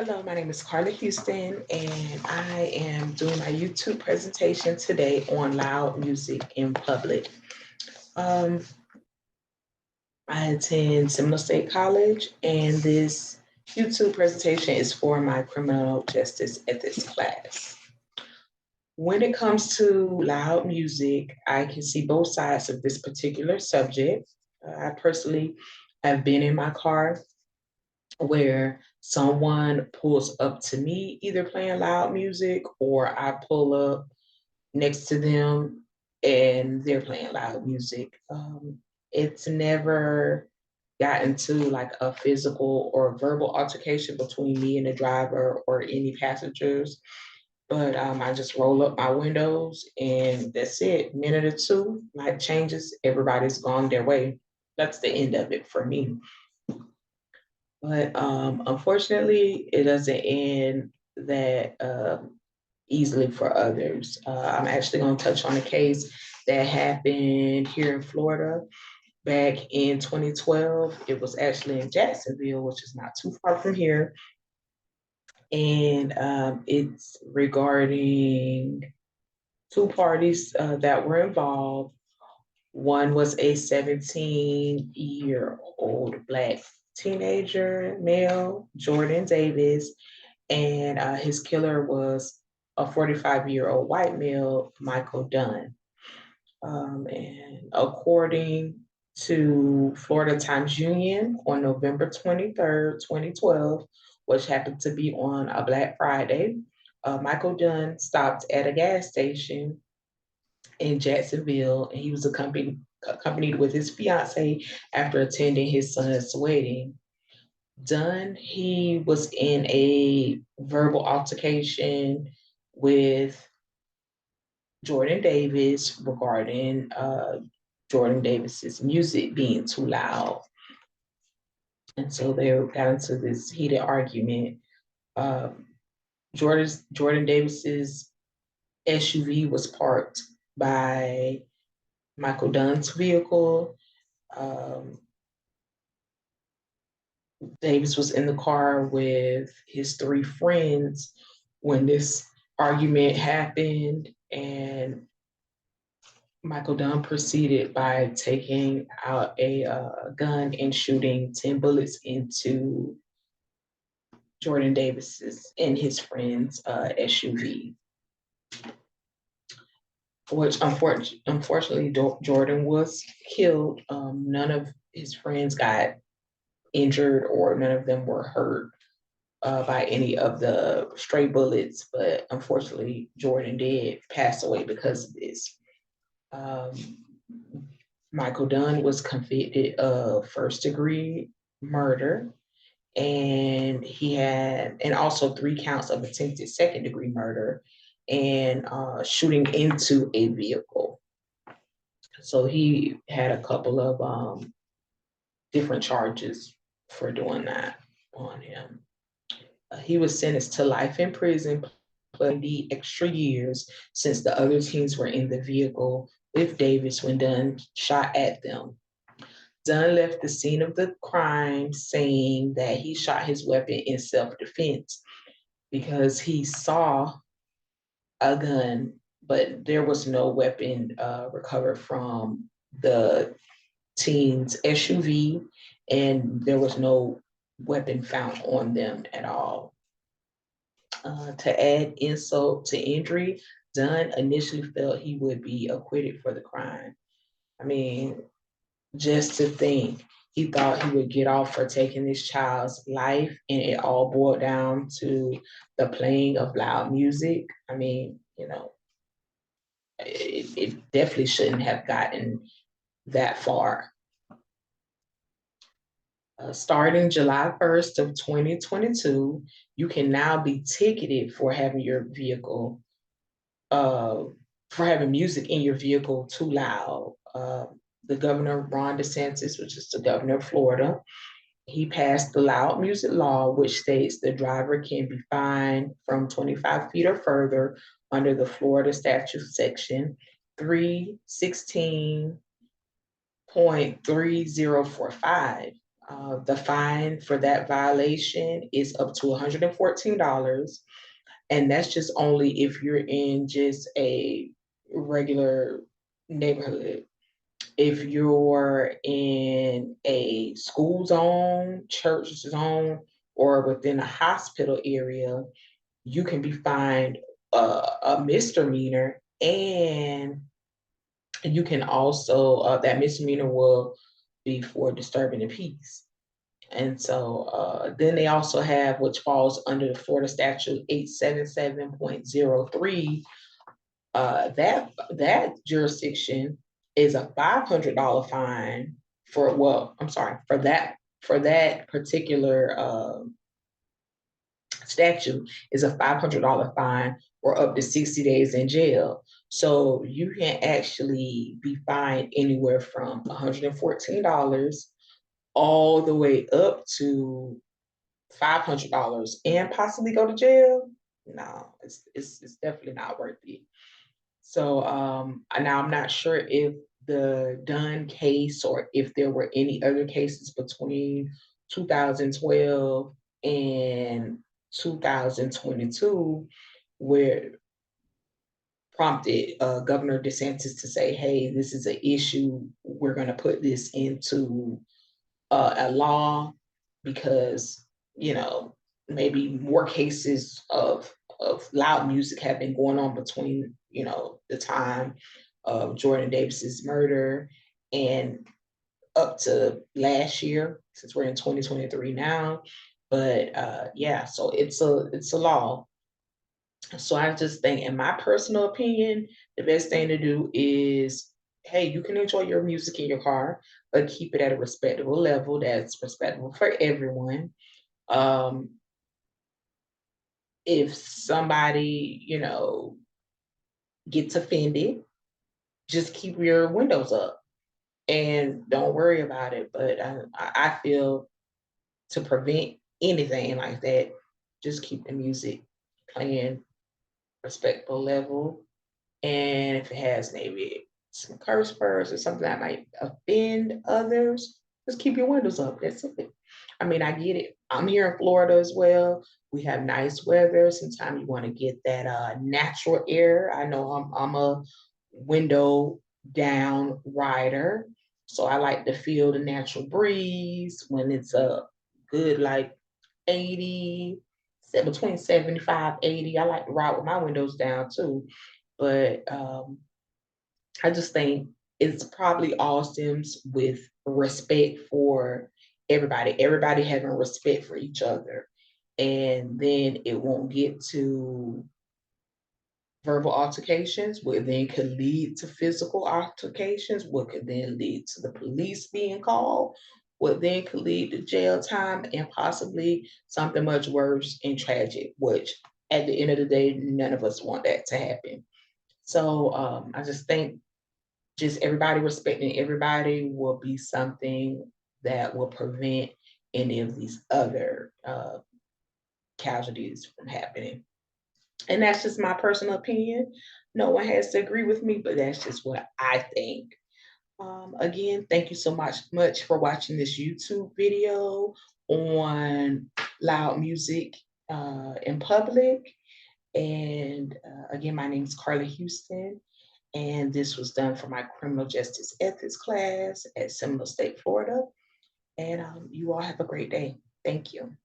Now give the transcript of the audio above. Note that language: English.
Hello, my name is Carla Houston, and I am doing my YouTube presentation today on loud music in public. Um, I attend Seminole State College, and this YouTube presentation is for my criminal justice ethics class. When it comes to loud music, I can see both sides of this particular subject. I personally have been in my car where someone pulls up to me, either playing loud music, or I pull up next to them and they're playing loud music. It's never gotten to like a physical or verbal altercation between me and the driver or any passengers. But I just roll up my windows and that's it. Minute or two, light changes, everybody's gone their way. That's the end of it for me. But unfortunately, it doesn't end that easily for others. I'm actually going to touch on a case that happened here in Florida back in 2012. It was actually in Jacksonville, which is not too far from here. And it's regarding two parties that were involved. One was a 17-year-old Black teenager male, Jordan Davis, and his killer was a 45-year-old white male, Michael Dunn. And according to Florida Times Union on November 23rd, 2012, which happened to be on a Black Friday, Michael Dunn stopped at a gas station in Jacksonville, and he was accompanied with his fiance after attending his son's wedding. Dunn, he was in a verbal altercation with Jordan Davis regarding Jordan Davis's music being too loud. And so they got into this heated argument. Um, Jordan Davis's SUV was parked by Michael Dunn's vehicle. Um, Davis was in the car with his three friends when this argument happened, and Michael Dunn proceeded by taking out a gun and shooting 10 bullets into Jordan Davis's and his friend's SUV, which unfortunately Jordan was killed. None of his friends got injured or none of them were hurt by any of the stray bullets, but unfortunately Jordan did pass away because of this. Um, Michael Dunn was convicted of first-degree murder, and and also 3 counts of attempted second-degree murder and shooting into a vehicle. So he had a couple of different charges for doing that on him. He was sentenced to life in prison, plus the extra years since the other teens were in the vehicle with Davis when Dunn shot at them. Dunn left the scene of the crime saying that he shot his weapon in self-defense because he saw a gun, but there was no weapon recovered from the teen's SUV, and there was no weapon found on them at all. To add insult to injury, Dunn initially felt he would be acquitted for the crime. I mean, just to think, he thought he would get off for taking this child's life, and it all boiled down to the playing of loud music. I mean, it definitely shouldn't have gotten that far. Starting July 1st of 2022, you can now be ticketed for having your vehicle, for having music in your vehicle too loud. The governor, Ron DeSantis, which is the governor of Florida, he passed the loud music law, which states the driver can be fined from 25 feet or further under the Florida statute section 316.3045. The fine for that violation is up to $114. And that's just only if you're in just a regular neighborhood. If you're in a school zone, church zone, or within a hospital area, you can be fined a misdemeanor, and you can also, that misdemeanor will be for disturbing the peace. And so then they also have, which falls under the Florida statute 877.03, that jurisdiction is a $500 fine for, well, I'm sorry, for that particular statute is a $500 fine or up to 60 days in jail. So you can actually be fined anywhere from $114 all the way up to $500 and possibly go to jail. No, it's definitely not worth it. So now I'm not sure if the Dunn case or if there were any other cases between 2012 and 2022 where prompted Governor DeSantis to say, hey, this is an issue. We're going to put this into a law because, you know, maybe more cases of loud music have been going on between, you know, the time of Jordan Davis's murder and up to last year, since we're in 2023 now. But yeah, so it's a law. So I just think, in my personal opinion, the best thing to do is, hey, you can enjoy your music in your car, but keep it at a respectable level that's respectable for everyone. Um, if somebody, you know, gets offended, just keep your windows up and don't worry about it. But I feel, to prevent anything like that, just keep the music playing respectable level. And if it has maybe some curse words or something that might offend others, just keep your windows up. That's it. I mean, I get it. I'm here in Florida as well. We have nice weather. Sometimes you want to get that natural air. I know I'm a window down rider, so I like to feel the natural breeze when it's a good like 80, between 75, 80. I like to ride with my windows down too. But I just think it's probably all stems with respect for everybody, everybody having respect for each other. And then it won't get to verbal altercations, what then could lead to physical altercations, what could then lead to the police being called, what then could lead to jail time and possibly something much worse and tragic, which at the end of the day, none of us want that to happen. So I just think just everybody respecting everybody will be something that will prevent any of these other casualties from happening. And that's just my personal opinion. No one has to agree with me, but that's just what I think. Again, thank you so much for watching this YouTube video on loud music in public. And again, my name is Carla Houston, and this was done for my criminal justice ethics class at Seminole State, Florida. And you all have a great day. Thank you.